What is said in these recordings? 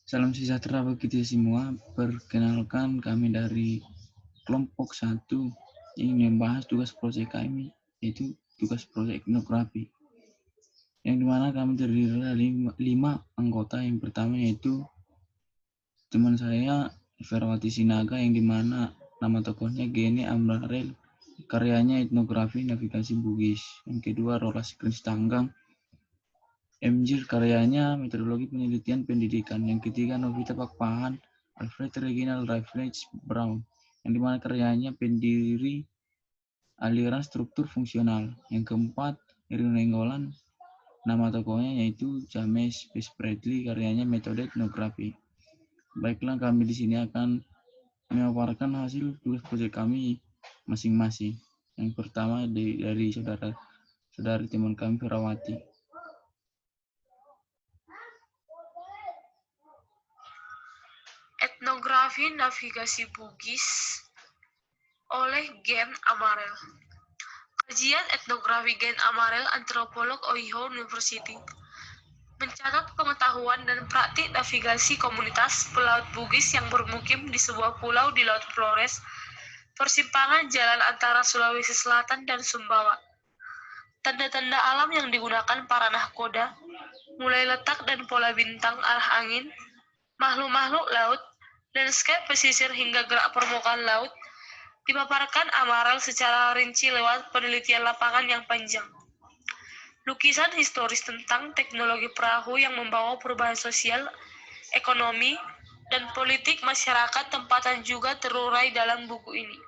Salam sejahtera bagi kita semua. Perkenalkan, kami dari kelompok 1 ingin membahas tugas proyek kami, yaitu tugas proyek etnografi. Yang dimana kami terdiri dari 5 anggota. Yang pertama yaitu teman saya, Ferawati Sinaga, yang dimana nama tokohnya Gene Amrarel, karyanya etnografi navigasi Bugis. Yang kedua, Rolas Kristanggang, MJIR, karyanya metodologi penelitian pendidikan. Yang ketiga, Novita Pakpahan, Alfred Reginald Raffles Brown, yang dimana karyanya pendiri aliran struktur fungsional. Yang keempat, Irwin Nainggolan, nama tokohnya yaitu James Bradley, karyanya metode etnografi. Baiklah, kami di sini akan memaparkan hasil tugas proyek kami masing-masing. Yang pertama dari saudari teman kami Ferawati. Etnografi Navigasi Bugis oleh Gen Amarel. Kajian etnografi Gen Amarel, antropolog Ohio University, mencatat pengetahuan dan praktik navigasi komunitas pelaut Bugis yang bermukim di sebuah pulau di Laut Flores, persimpangan jalan antara Sulawesi Selatan dan Sumbawa. Tanda-tanda alam yang digunakan para nahkoda, mulai letak dan pola bintang arah angin, makhluk-makhluk laut, landscape pesisir hingga gerak permukaan laut, dipaparkan Amarel secara rinci lewat penelitian lapangan yang panjang. Lukisan historis tentang teknologi perahu yang membawa perubahan sosial, ekonomi, dan politik masyarakat tempatan juga terurai dalam buku ini.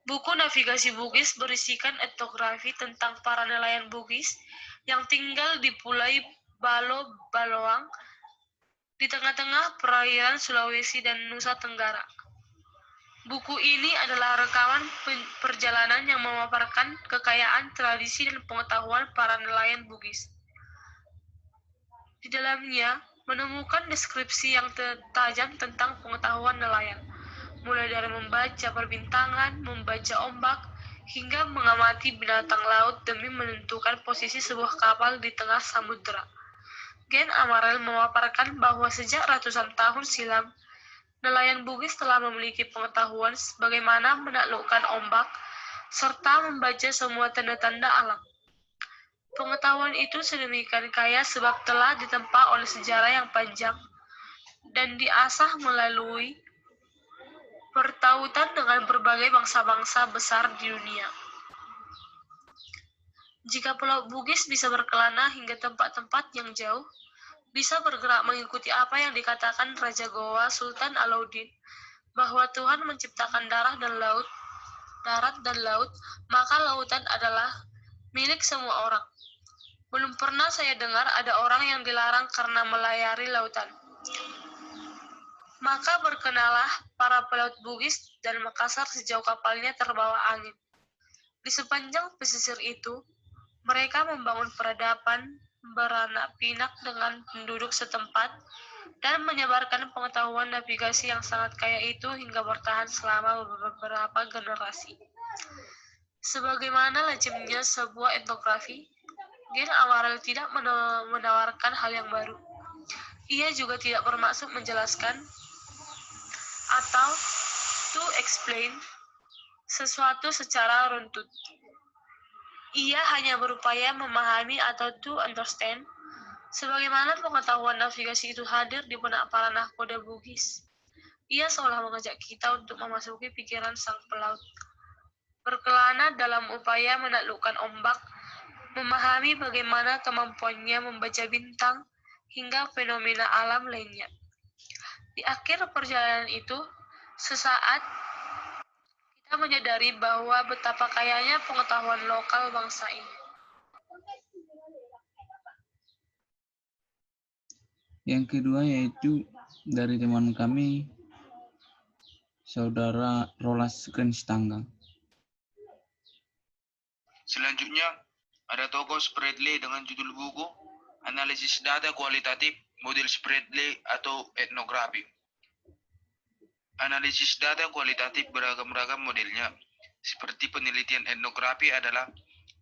Buku Navigasi Bugis berisikan etnografi tentang para nelayan Bugis yang tinggal di Pulau Balo-Baloang di tengah-tengah perairan Sulawesi dan Nusa Tenggara. Buku ini adalah rekaman perjalanan yang memaparkan kekayaan, tradisi, dan pengetahuan para nelayan Bugis. Di dalamnya menemukan deskripsi yang tajam tentang pengetahuan nelayan, mulai dari membaca perbintangan, membaca ombak, hingga mengamati binatang laut demi menentukan posisi sebuah kapal di tengah samudera. Gen Amarel memaparkan bahwa sejak ratusan tahun silam, nelayan Bugis telah memiliki pengetahuan bagaimana menaklukkan ombak, serta membaca semua tanda-tanda alam. Pengetahuan itu sedemikian kaya sebab telah ditempa oleh sejarah yang panjang dan diasah melalui pertautan dengan berbagai bangsa-bangsa besar di dunia. Jika Pulau Bugis bisa berkelana hingga tempat-tempat yang jauh, bisa bergerak mengikuti apa yang dikatakan Raja Goa Sultan Alauddin, bahwa Tuhan menciptakan darat dan laut, maka lautan adalah milik semua orang. Belum pernah saya dengar ada orang yang dilarang karena melayari lautan. Maka berkenalah para pelaut Bugis dan Makassar sejauh kapalnya terbawa angin. Di sepanjang pesisir itu, mereka membangun peradaban beranak pinak dengan penduduk setempat dan menyebarkan pengetahuan navigasi yang sangat kaya itu hingga bertahan selama beberapa generasi. Sebagaimana lazimnya sebuah etnografi, Gen Amarel tidak menawarkan hal yang baru. Ia juga tidak bermaksud menjelaskan atau to explain sesuatu secara runtut. Ia hanya berupaya memahami atau to understand sebagaimana pengetahuan navigasi itu hadir di benak para nahkoda Bugis. Ia seolah mengajak kita untuk memasuki pikiran sang pelaut, berkelana dalam upaya menaklukkan ombak, memahami bagaimana kemampuannya membaca bintang, hingga fenomena alam lainnya. Di akhir perjalanan itu, sesaat kita menyadari bahwa betapa kayanya pengetahuan lokal bangsa ini. Yang kedua yaitu dari teman kami, Saudara Rolas Kristanggang. Selanjutnya, ada tokoh Spradley dengan judul buku Analisis Data Kualitatif Model Spradley atau Etnografi. Analisis data kualitatif beragam-ragam modelnya. Seperti penelitian etnografi adalah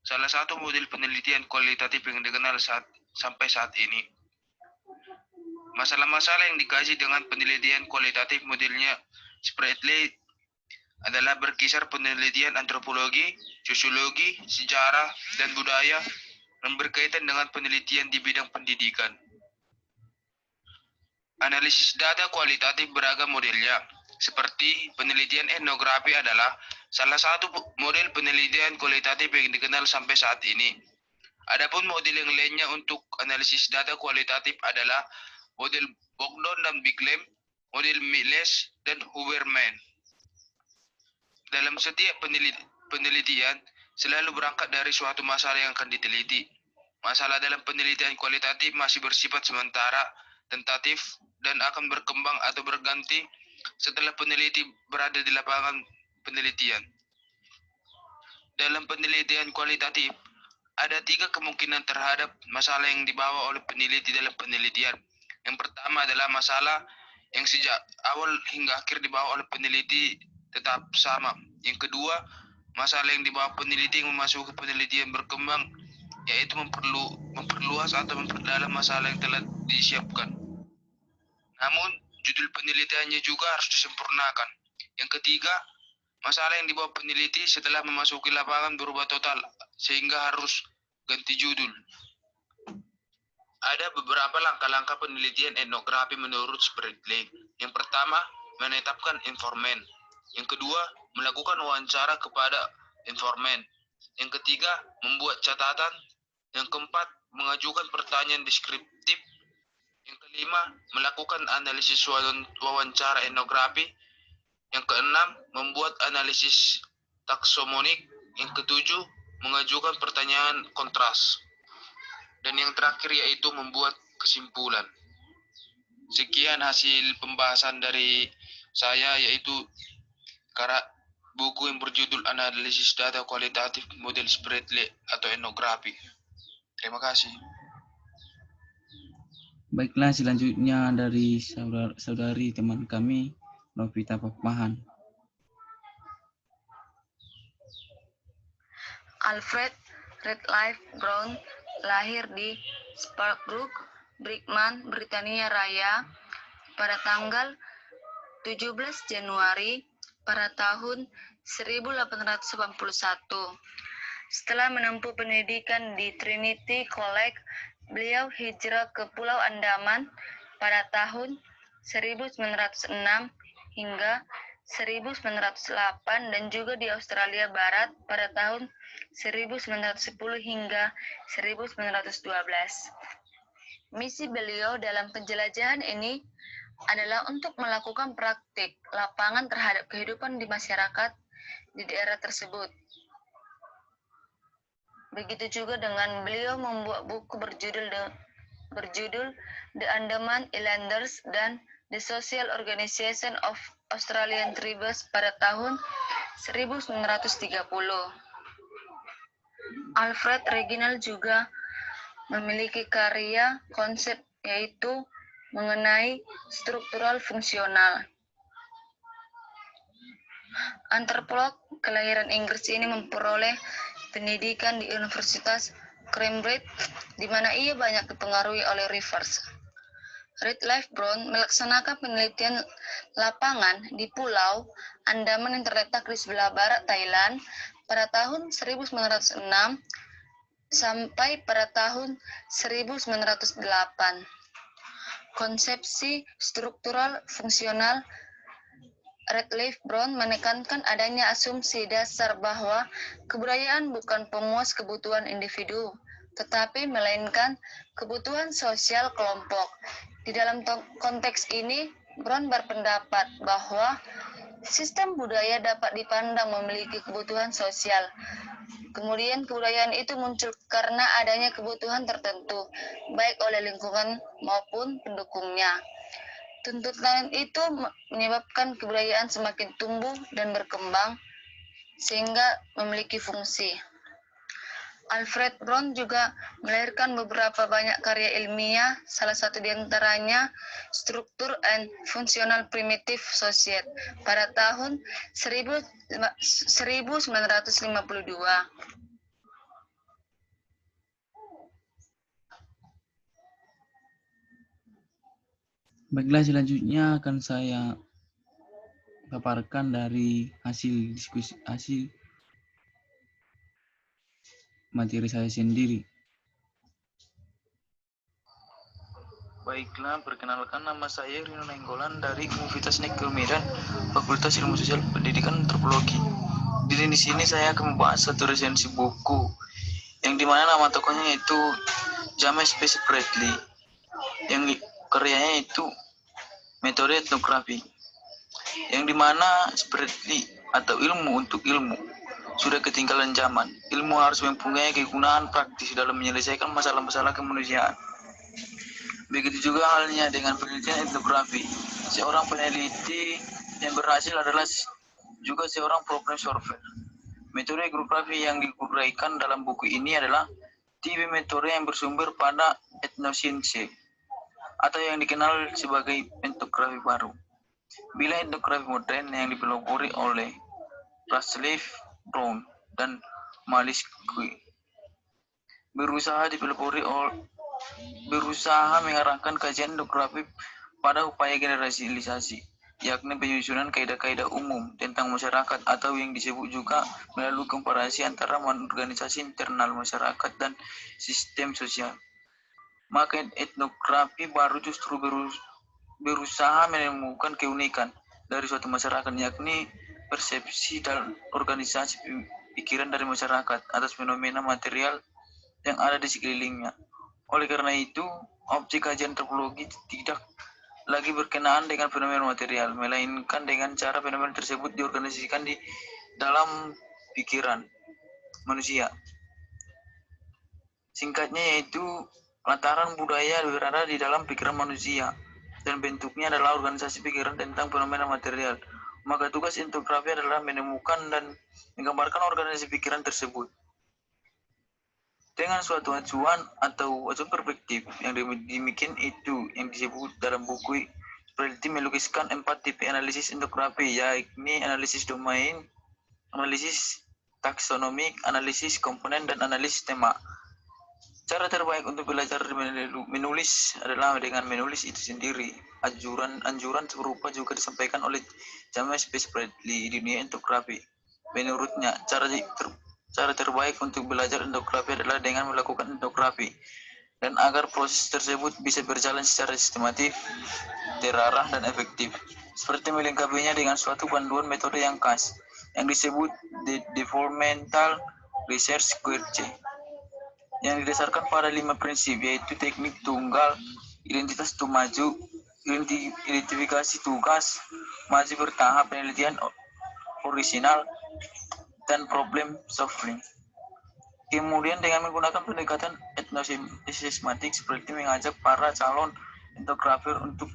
salah satu model penelitian kualitatif yang dikenal sampai saat ini. Masalah-masalah yang dikaji dengan penelitian kualitatif modelnya Spradley adalah berkisar penelitian antropologi, sosiologi, sejarah, dan budaya yang berkaitan dengan penelitian di bidang pendidikan. Analisis data kualitatif beragam modelnya, seperti penelitian etnografi adalah salah satu model penelitian kualitatif yang dikenal sampai saat ini. Adapun model yang lainnya untuk analisis data kualitatif adalah model Bogdan dan Bicklem, model Miles, dan Huberman. Dalam setiap penelitian, selalu berangkat dari suatu masalah yang akan diteliti. Masalah dalam penelitian kualitatif masih bersifat sementara, tentatif, dan akan berkembang atau berganti setelah peneliti berada di lapangan penelitian. Dalam penelitian kualitatif, ada 3 kemungkinan terhadap masalah yang dibawa oleh peneliti dalam penelitian. Yang pertama adalah masalah yang sejak awal hingga akhir dibawa oleh peneliti tetap sama. Yang kedua, masalah yang dibawa peneliti yang memasuki penelitian berkembang, yaitu memperluas atau memperdalam masalah yang telah disiapkan. Namun, judul penelitiannya juga harus disempurnakan. Yang ketiga, masalah yang dibawa peneliti setelah memasuki lapangan berubah total, sehingga harus ganti judul. Ada beberapa langkah-langkah penelitian etnografi menurut Spradley. Yang pertama, menetapkan informan. Yang kedua, melakukan wawancara kepada informan. Yang ketiga, membuat catatan. Yang keempat, mengajukan pertanyaan deskriptif. Yang kelima, melakukan analisis wawancara etnografi. Yang keenam, membuat analisis taksomonik. Yang ketujuh, mengajukan pertanyaan kontras. Dan yang terakhir yaitu membuat kesimpulan. Sekian hasil pembahasan dari saya, yaitu buku yang berjudul Analisis Data Kualitatif Model Spradley atau Etnografi. Terima kasih. Baiklah, selanjutnya dari saudari teman kami, Novita Pakpahan. Alfred Redlife Brown lahir di Sparkbrook, Brickman, Britania Raya pada tanggal 17 Januari pada tahun 1881. Setelah menempuh pendidikan di Trinity College, beliau hijrah ke Pulau Andaman pada tahun 1906 hingga 1908 dan juga di Australia Barat pada tahun 1910 hingga 1912. Misi beliau dalam penjelajahan ini adalah untuk melakukan praktik lapangan terhadap kehidupan di masyarakat di daerah tersebut. Begitu juga dengan beliau membuat buku berjudul The Andaman Islanders dan The Social Organization of Australian Tribes pada tahun 1930. Alfred Reginald juga memiliki karya konsep yaitu mengenai struktural fungsional. Antropolog kelahiran Inggris ini memperoleh pendidikan di Universitas Cambridge, di mana ia banyak dipengaruhi oleh Rivers. Redlife Brown melaksanakan penelitian lapangan di Pulau Andaman yang terletak di sebelah barat Thailand pada tahun 1906 sampai pada tahun 1908. Konsepsi struktural fungsional Redlife Brown menekankan adanya asumsi dasar bahwa kebudayaan bukan pemuas kebutuhan individu, tetapi melainkan kebutuhan sosial kelompok. Di dalam konteks ini, Brown berpendapat bahwa sistem budaya dapat dipandang memiliki kebutuhan sosial. Kemudian kebudayaan itu muncul karena adanya kebutuhan tertentu, baik oleh lingkungan maupun pendukungnya. Tuntutan itu menyebabkan kebudayaan semakin tumbuh dan berkembang sehingga memiliki fungsi. Alfred Brown juga melahirkan beberapa banyak karya ilmiah, salah satu di antaranya Structure and Functional Primitive Society pada tahun 1952. Baiklah, selanjutnya akan saya paparkan dari hasil diskusi, hasil materi saya sendiri. Baiklah, perkenalkan nama saya Rino Nainggolan dari Universitas Negeri Medan, Fakultas Ilmu Sosial Pendidikan Antropologi. Di sini saya akan membahas satu resensi buku yang dimana nama tokohnya itu James P. Bradley, yang karyanya itu metode etnografi, yang dimana Bradley atau ilmu untuk ilmu sudah ketinggalan zaman. Ilmu harus mempunyai kegunaan praktis dalam menyelesaikan masalah-masalah kemanusiaan. Begitu juga halnya dengan penelitian etnografi. Seorang peneliti yang berhasil adalah juga seorang problem solver. Metode etnografi yang diuraikan dalam buku ini adalah tipe metode yang bersumber pada etnosinse atau yang dikenal sebagai etnografi baru. Bila etnografi modern yang dipelopori oleh Russell Brown dan Maliski berusaha mengarahkan kajian etnografi pada upaya generalisasi, yakni penyusunan kaidah-kaidah umum tentang masyarakat atau yang disebut juga melalui komparasi antara organisasi internal masyarakat dan sistem sosial. Maka etnografi baru justru berusaha menemukan keunikan dari suatu masyarakat, yakni persepsi dan organisasi pikiran dari masyarakat atas fenomena material yang ada di sekelilingnya. Oleh karena itu, objek kajian antropologi tidak lagi berkenaan dengan fenomena material, melainkan dengan cara fenomena tersebut diorganisasikan di dalam pikiran manusia. Singkatnya yaitu, lantaran budaya berada di dalam pikiran manusia, dan bentuknya adalah organisasi pikiran tentang fenomena material. Maka tugas etnografi adalah menemukan dan menggambarkan organisasi pikiran tersebut dengan suatu acuan atau acuan perspektif yang demikian itu yang disebut dalam buku seperti melukiskan 4 tipe analisis etnografi, yakni analisis domain, analisis taksonomik, analisis komponen, dan analisis tema. Cara terbaik untuk belajar menulis adalah dengan menulis itu sendiri. Anjuran serupa juga disampaikan oleh James P. Bradley di dunia etnografi. Menurutnya, cara terbaik untuk belajar etnografi adalah dengan melakukan etnografi, dan agar proses tersebut bisa berjalan secara sistematis, terarah, dan efektif, seperti melengkapinya dengan suatu panduan metode yang khas, yang disebut developmental research query, yang didasarkan pada 5 prinsip, yaitu teknik tunggal, identitas maju, identifikasi tugas, maju bertahap, penelitian orisinal, dan problem solving. Kemudian dengan menggunakan pendekatan etnosistematik seperti mengajak para calon etnografer untuk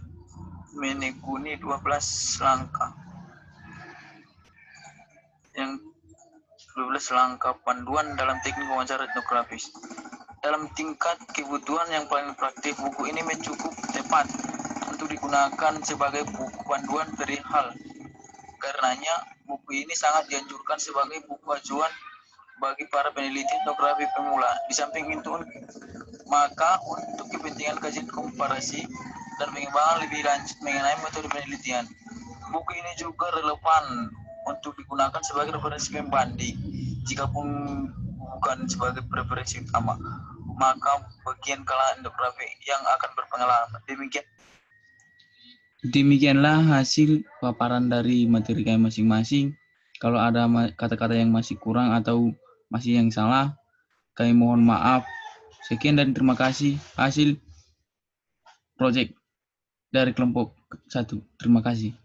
menekuni 12 langkah. Yang 12 langkah panduan dalam teknik wawancara etnografis. Dalam tingkat kebutuhan yang paling praktis, buku ini mencukup tepat untuk digunakan sebagai buku panduan perihal. Karenanya, buku ini sangat dianjurkan sebagai buku acuan bagi para peneliti etnografi pemula. Di samping itu, maka untuk kepentingan kajian komparasi dan pengembangan lebih lanjut mengenai metode penelitian, buku ini juga relevan untuk digunakan sebagai referensi pembanding. Jikapun bukan sebagai preferensi utama, maka bagian kalangan etnografi yang akan berpengalaman. Demikianlah hasil paparan dari materi kami masing-masing. Kalau ada kata-kata yang masih kurang atau masih yang salah, kami mohon maaf. Sekian dan terima kasih hasil proyek dari kelompok 1. Terima kasih.